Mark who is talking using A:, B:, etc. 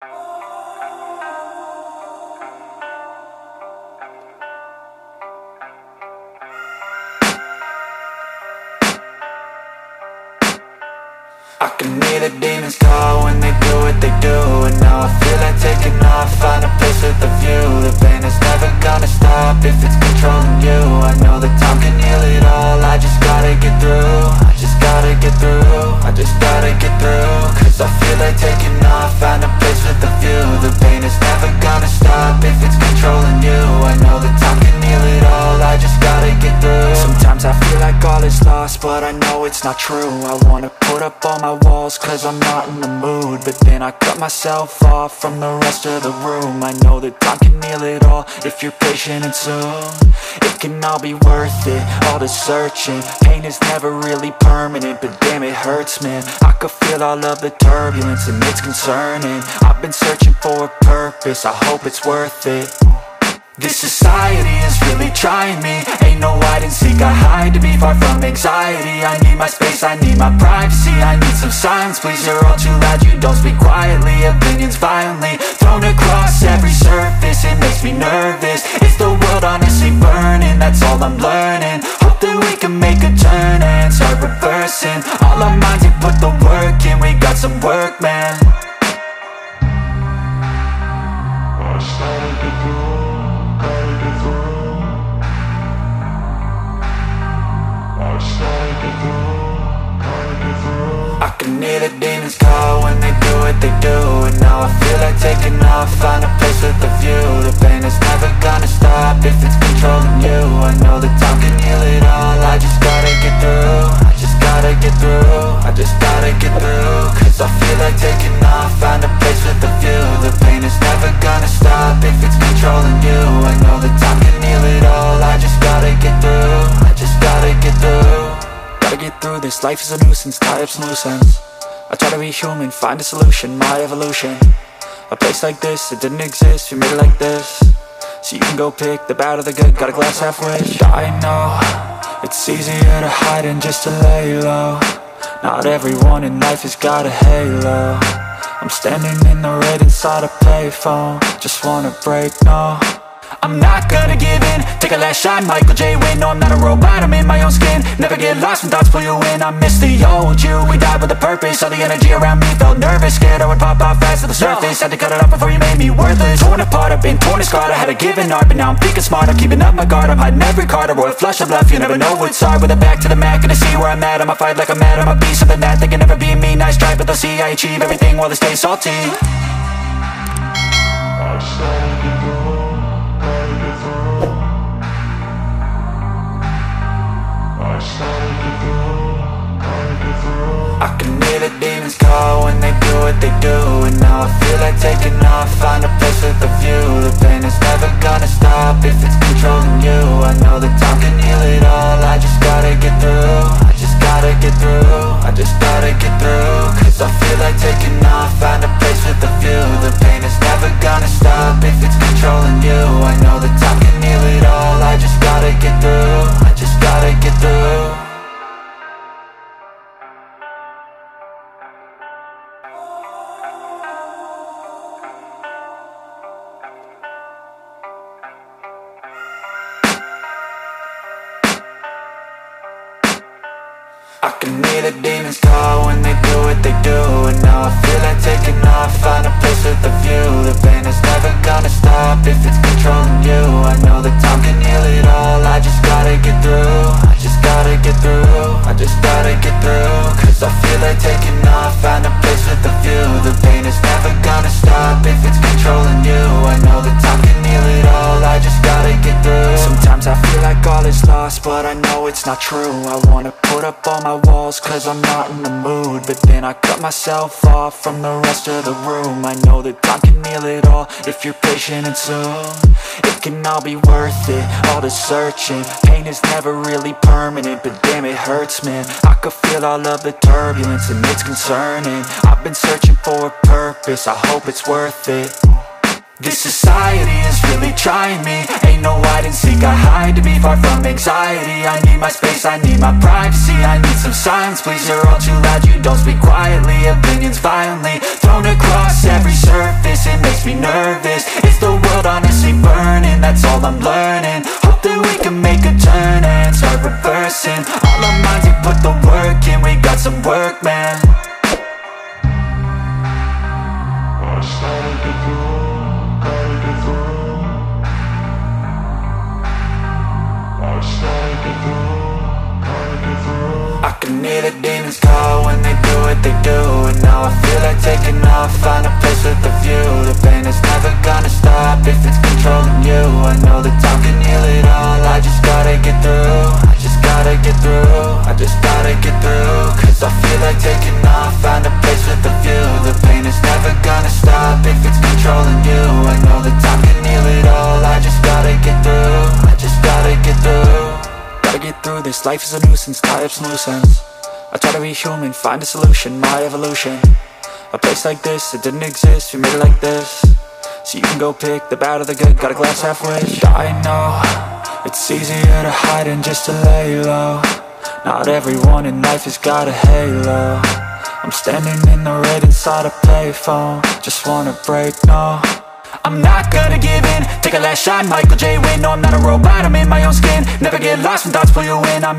A: I can hear the demons call when they do what they do. And now I feel like taking off, find a place with a view. The pain is never gonna stop if it's controlling you. I know that time can heal it all, I just gotta get through. I just gotta get through, I just gotta get through. Cause I feel like taking off, find a place with a view. The pain is never gonna stop if it's controlling you. I know that time can heal it all, I just gotta get through. Sometimes I feel like all is lost, but I know it's not true. I wanna put up all my walls cause I'm not in the mood, but then I cut myself off from the rest of the room. I know that time can heal it all if you're patient, and soon it can all be worth it, all the searching. Pain is never really permanent, but damn it hurts, man. I could feel all of the turbulence and it's concerning. I've been searching for a purpose, I hope it's worth it. This society is really trying me. Ain't no hide and seek, I hide to be far from anxiety. I need my space, I need my privacy. I need some silence, please, you're all too loud. You don't speak quietly, opinions violently thrown across every surface. It makes me nervous, is the world honestly burning? That's all I'm learning. Hope that we can make a turn and start reversing all our minds and put the work in. We got some work, man. I can hear the demons call when they do what they do. And now I feel like taking off, find a place with a view. The pain is never gonna stop if it's controlling you. I know that time can heal it all, I just gotta get through. I just gotta get through, I just gotta get through. Cause I feel like taking off, find a place with a view. The pain is never gonna stop if it's controlling you. I know that time can heal it all, I just gotta get through. I just gotta get through. Gotta get through this, life is a nuisance, tie up some loose ends. I try to be human, find a solution, my evolution. A place like this, it didn't exist, we made it like this. So you can go pick the bad or the good, got a glass half wish. I know, it's easier to hide than just to lay low. Not everyone in life has got a halo. I'm standing in the red inside a payphone, just wanna break, no. I'm not gonna give in, take a last shot, Michael J. Win. No, I'm not a robot, I'm in my own skin. Never get lost when thoughts pull you in. I miss the old you, we died with a purpose. All the energy around me felt nervous, scared I would pop out fast to the surface. Had to cut it off before you made me worthless. Torn apart, I've been torn and scarred. I had a given art, but now I'm thinking smart. I'm keeping up my guard, I'm hiding every card. A royal flush of love, you never know what's hard. With a back to the mat, gonna see where I'm at. I'ma fight like I'm mad, I'ma be something that they can never be me. Nice try, but they'll see I achieve everything while they stay salty. I can hear the demons call when they do what they do. And now I feel like taking off, find a place with a view. The pain is never gonna stop if it's controlling you. I know that time can heal it all, I just gotta get through. I just gotta get through, I just gotta get through. Cause I feel like taking off, find a place with a view. The pain is never gonna stop if it's controlling you. I know that time can heal it all, I just gotta get through. I just gotta get through. I can hear the demons call when they do what they do. And now I feel like taking off, find a place with a view. The pain is never gonna stop if it's controlling you. I know that time can heal it all, I just gotta get through. I just gotta get through, I just gotta get through. Cause I feel like taking off, find a place with a view. The pain is never gonna stop if it's controlling you. I know that time can heal it all, I just gotta get through. Sometimes I feel like all is lost, but I know it's not true. I wanna put up all my walls cause I'm not in the mood, but then I cut myself off from the rest of the room. I know that time can heal it all if you're patient, and soon it can all be worth it, all the searching. Pain is never really permanent, but damn it hurts, man. I could feel all of the turbulence and it's concerning. I've been searching for a purpose, I hope it's worth it. This society is really trying me. Ain't no hide and seek, I hide to be far from anxiety. I need my space, I need my privacy. I need some silence, please, you're all too loud. You don't speak quietly, opinions violently thrown across every surface. It makes me nervous. Is the world honestly burning? That's all I'm learning. Hope that we can make a turn and start reversing. All our minds, we put the work in. We got some work, man. I can hear the demons call when they do what they do. And now I feel like taking off, find a place with a view. The pain is never gonna stop if it's controlling you. I know that time can heal it all, I just gotta get through. I just gotta get through, I just gotta get through. Cause I feel like taking off, find a place with a view. The pain is never gonna stop if it's controlling you. I know that time can heal it all, I just gotta get through. I just gotta get through. Gotta get through this, life is a nuisance, tie up some loose ends. I try to be human, find a solution, my evolution. A place like this, it didn't exist, we made it like this. So you can go pick the bad or the good, got a glass half wish. I know, it's easier to hide than just to lay low. Not everyone in life has got a halo. I'm standing in the red inside a payphone, just wanna break, no. I'm not gonna give in, take a last shot, Michael J. Win. No, I'm not a robot, I'm in my own skin. Never get lost when thoughts pull you in. I'm